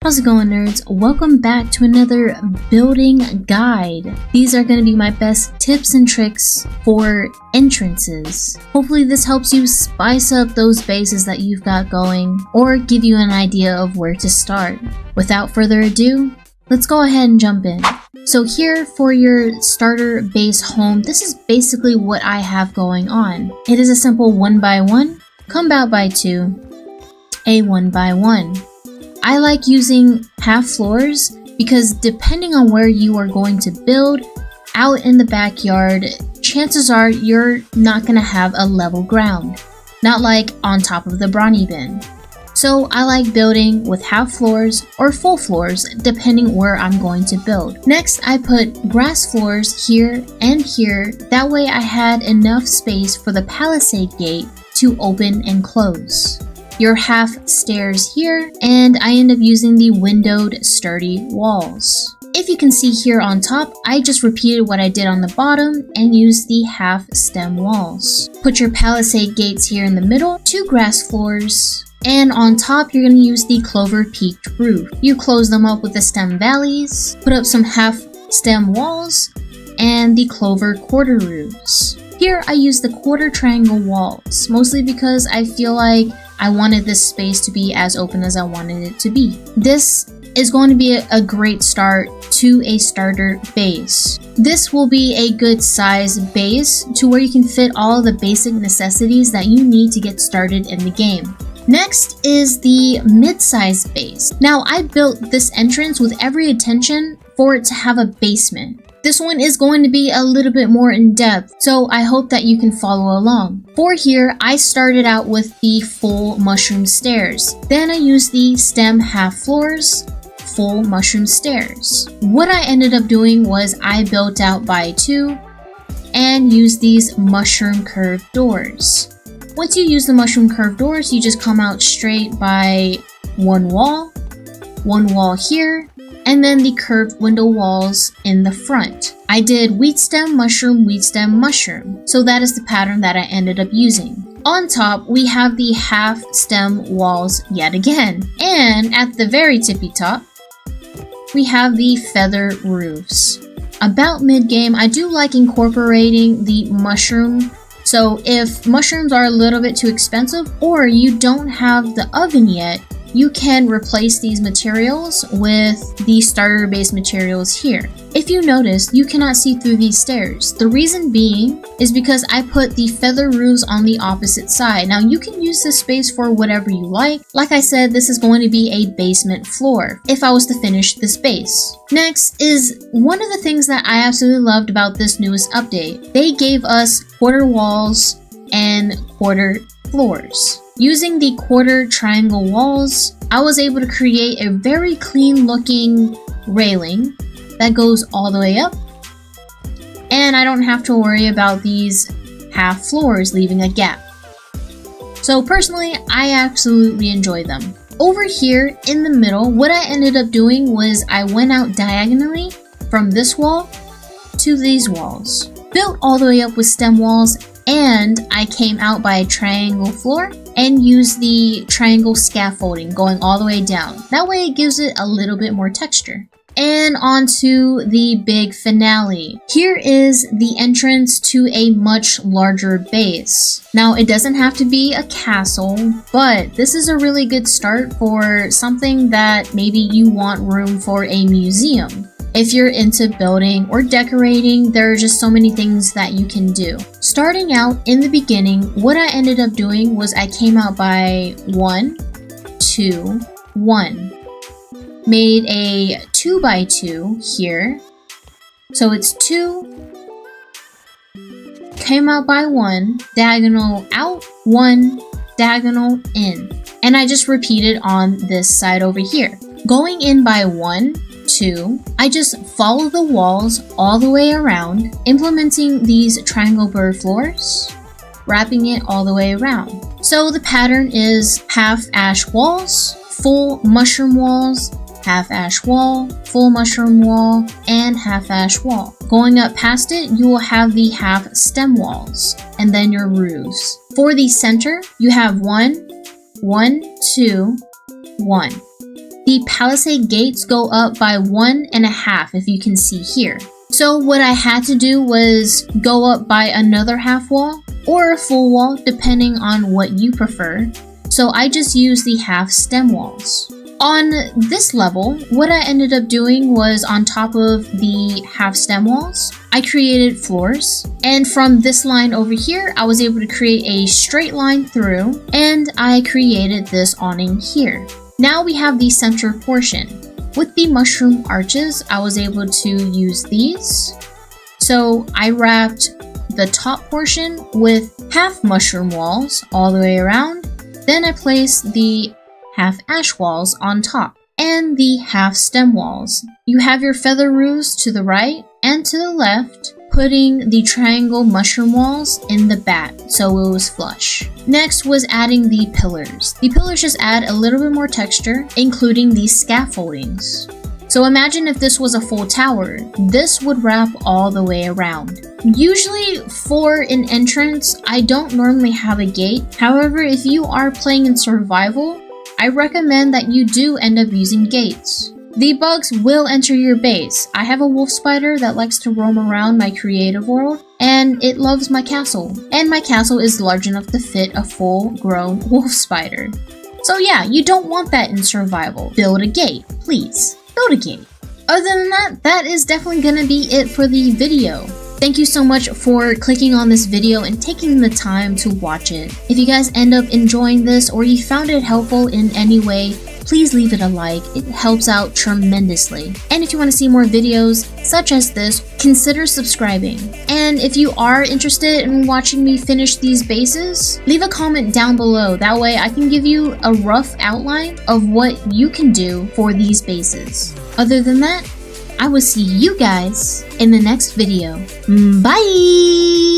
How's it going, nerds? Welcome back to another building guide. These are going to be my best tips and tricks for entrances. Hopefully this helps you spice up those bases that you've got going or give you an idea of where to start. Without further ado, let's go ahead and jump in. So here for your starter base home, this is basically what I have going on. It is a simple 1x1, combat by 2, a 1x1. I like using half floors because depending on where you are going to build, out in the backyard, chances are you're not going to have a level ground, not like on top of the brawny bin. So I like building with half floors or full floors depending where I'm going to build. Next, I put grass floors here and here, that way I had enough space for the palisade gate to open and close. Your half stairs here, and I end up using the windowed sturdy walls. If you can see here on top, I just repeated what I did on the bottom and used the half stem walls. Put your palisade gates here in the middle, 2 grass floors, and on top you're going to use the clover peaked roof. You close them up with the stem valleys, put up some half stem walls, and the clover quarter roofs. Here I use the quarter triangle walls, mostly because I feel like I wanted this space to be as open as I wanted it to be. This is going to be a great start to a starter base. This will be a good size base to where you can fit all the basic necessities that you need to get started in the game. Next is the mid-size base. Now I built this entrance with every intention for it to have a basement. This one is going to be a little bit more in depth, so I hope that you can follow along. For here, I started out with the full mushroom stairs. Then I used the stem half floors, full mushroom stairs. What I ended up doing was I built out by 2 and used these mushroom curved doors. Once you use the mushroom curved doors, you just come out straight by one wall here, and then the curved window walls in the front. I did wheat stem, mushroom, so that is the pattern that I ended up using. On top, we have the half stem walls yet again. And at the very tippy top, we have the feather roofs. About mid-game, I do like incorporating the mushroom. So if mushrooms are a little bit too expensive or you don't have the oven yet, you can replace these materials with the starter base materials here. If you notice, you cannot see through these stairs. The reason being is because I put the feather roofs on the opposite side. Now you can use this space for whatever you like. Like I said, this is going to be a basement floor if I was to finish this base. Next is one of the things that I absolutely loved about this newest update. They gave us quarter walls and quarter floors. Using the quarter triangle walls, I was able to create a very clean looking railing that goes all the way up, and I don't have to worry about these half floors leaving a gap. So personally, I absolutely enjoy them. Over here in the middle, what I ended up doing was I went out diagonally from this wall to these walls, built all the way up with stem walls, and I came out by a triangle floor and used the triangle scaffolding going all the way down. That way it gives it a little bit more texture. And on to the big finale. Here is the entrance to a much larger base. Now it doesn't have to be a castle, but this is a really good start for something that maybe you want room for a museum. If you're into building or decorating, there are just so many things that you can do. Starting out in the beginning, what I ended up doing was I came out by 1, 2, 1. Made a 2x2 here. So it's 2, came out by 1, diagonal out, 1, diagonal in. And I just repeated on this side over here. Going in by 1, 2, I just follow the walls all the way around, implementing these triangle bird floors, wrapping it all the way around. So the pattern is half ash walls, full mushroom walls, half ash wall, full mushroom wall, and half ash wall. Going up past it, you will have the half stem walls, and then your roofs. For the center, you have 1, 1, 2, 1. the palisade gates go up by 1.5 if you can see here. So what I had to do was go up by another half wall or a full wall depending on what you prefer. So I just used the half stem walls. On this level, what I ended up doing was on top of the half stem walls, I created floors. And from this line over here, I was able to create a straight line through, and I created this awning here. Now we have the center portion. With the mushroom arches, I was able to use these. So I wrapped the top portion with half mushroom walls all the way around. Then I placed the half ash walls on top and the half stem walls. You have your feather roofs to the right and to the left, putting the triangle mushroom walls in the back so it was flush. Next was adding the pillars. The pillars just add a little bit more texture, including these scaffoldings. So imagine if this was a full tower, this would wrap all the way around. Usually for an entrance, I don't normally have a gate. However, if you are playing in survival, I recommend that you do end up using gates. The bugs will enter your base. I have a wolf spider that likes to roam around my creative world, and it loves my castle. And my castle is large enough to fit a full-grown wolf spider. So yeah, you don't want that in survival. Build a gate, please. Build a gate. Other than that, that is definitely gonna be it for the video. Thank you so much for clicking on this video and taking the time to watch it. If you guys end up enjoying this or you found it helpful in any way, please leave it a like. It helps out tremendously. And if you want to see more videos such as this, consider subscribing. And if you are interested in watching me finish these bases, leave a comment down below. That way I can give you a rough outline of what you can do for these bases. Other than that, I will see you guys in the next video. Bye!